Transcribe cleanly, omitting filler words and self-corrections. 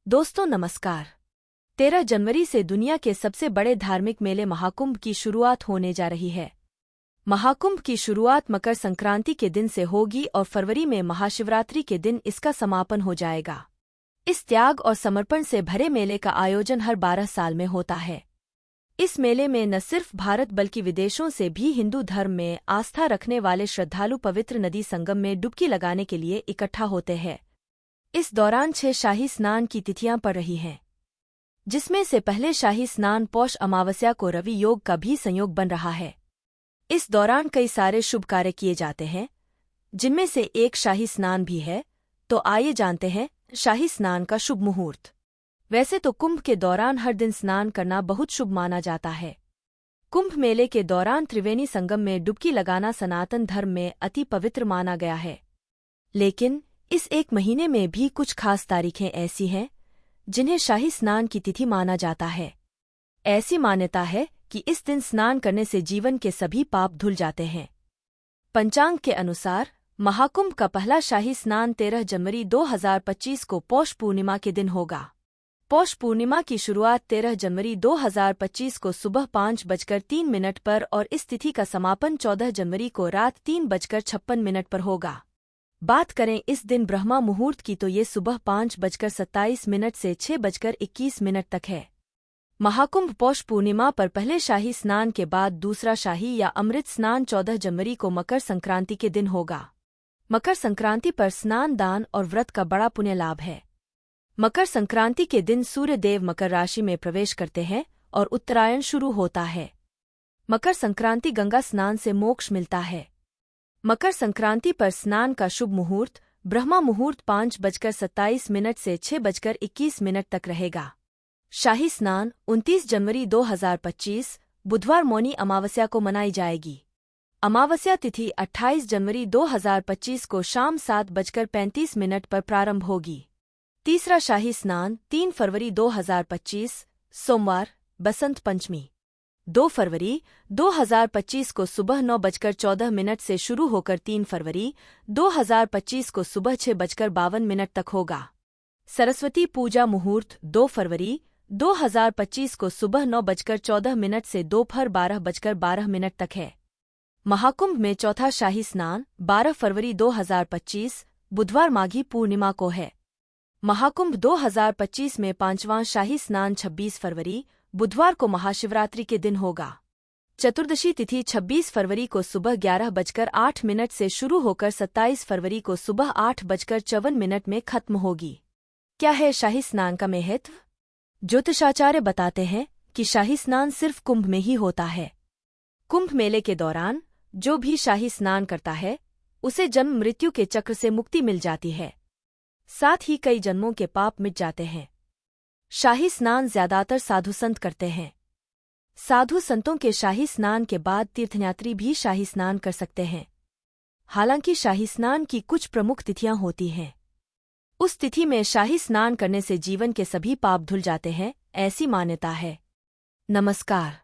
दोस्तों नमस्कार। 13 जनवरी से दुनिया के सबसे बड़े धार्मिक मेले महाकुंभ की शुरुआत होने जा रही है। महाकुंभ की शुरुआत मकर संक्रांति के दिन से होगी और फरवरी में महाशिवरात्रि के दिन इसका समापन हो जाएगा। इस त्याग और समर्पण से भरे मेले का आयोजन हर 12 साल में होता है। इस मेले में न सिर्फ भारत बल्कि विदेशों से भी हिंदू धर्म में आस्था रखने वाले श्रद्धालु पवित्र नदी संगम में डुबकी लगाने के लिए इकट्ठा होते हैं। इस दौरान 6 शाही स्नान की तिथियां पड़ रही हैं, जिसमें से पहले शाही स्नान पौष अमावस्या को रवि योग का भी संयोग बन रहा है। इस दौरान कई सारे शुभ कार्य किए जाते हैं, जिनमें से एक शाही स्नान भी है। तो आइए जानते हैं शाही स्नान का शुभ मुहूर्त। वैसे तो कुंभ के दौरान हर दिन स्नान करना बहुत शुभ माना जाता है। कुंभ मेले के दौरान त्रिवेणी संगम में डुबकी लगाना सनातन धर्म में अति पवित्र माना गया है। लेकिन इस एक महीने में भी कुछ खास तारीखें ऐसी हैं जिन्हें शाही स्नान की तिथि माना जाता है। ऐसी मान्यता है कि इस दिन स्नान करने से जीवन के सभी पाप धुल जाते हैं। पंचांग के अनुसार महाकुंभ का पहला शाही स्नान 13 जनवरी 2025 को पौष पूर्णिमा के दिन होगा। पौष पूर्णिमा की शुरुआत 13 जनवरी 2025 को सुबह 5:03 पर और इस तिथि का समापन 14 जनवरी को रात 3:56 पर होगा। बात करें इस दिन ब्रह्मा मुहूर्त की तो ये सुबह 5:27 से 6:21 तक है। महाकुंभ पौष पूर्णिमा पर पहले शाही स्नान के बाद दूसरा शाही या अमृत स्नान 14 जनवरी को मकर संक्रांति के दिन होगा। मकर संक्रांति पर स्नान, दान और व्रत का बड़ा पुण्य लाभ है। मकर संक्रांति के दिन सूर्य देव मकर राशि में प्रवेश करते हैं और उत्तरायण शुरू होता है। मकर संक्रांति गंगा स्नान से मोक्ष मिलता है। मकर संक्रांति पर स्नान का शुभ मुहूर्त ब्रह्मा मुहूर्त 5:27 से 6:21 तक रहेगा। शाही स्नान 29 जनवरी 2025 बुधवार मौनी अमावस्या को मनाई जाएगी। अमावस्या तिथि 28 जनवरी 2025 को शाम 7:35 पर प्रारंभ होगी। तीसरा शाही स्नान 3 फरवरी 2025 सोमवार बसंत पंचमी 2 फरवरी 2025 को सुबह 9:14 से शुरू होकर 3 फरवरी 2025 को सुबह 6:52 तक होगा। सरस्वती पूजा मुहूर्त 2 फरवरी 2025 को सुबह 9:14 से दोपहर 12:12 तक है। महाकुंभ में चौथा शाही स्नान 12 फरवरी 2025 बुधवार माघी पूर्णिमा को है। महाकुंभ 2025 में 5वां शाही स्नान 26 फरवरी बुधवार को महाशिवरात्रि के दिन होगा। चतुर्दशी तिथि 26 फरवरी को सुबह 11:08 से शुरू होकर 27 फरवरी को सुबह 8:54 में खत्म होगी। क्या है शाही स्नान का महत्व? ज्योतिषाचार्य बताते हैं कि शाही स्नान सिर्फ कुंभ में ही होता है। कुंभ मेले के दौरान जो भी शाही स्नान करता है उसे जन्म मृत्यु के चक्र से मुक्ति मिल जाती है, साथ ही कई जन्मों के पाप मिट जाते हैं। शाही स्नान ज्यादातर साधु संत करते हैं। साधु संतों के शाही स्नान के बाद तीर्थयात्री भी शाही स्नान कर सकते हैं। हालांकि शाही स्नान की कुछ प्रमुख तिथियां होती हैं। उस तिथि में शाही स्नान करने से जीवन के सभी पाप धुल जाते हैं, ऐसी मान्यता है। नमस्कार।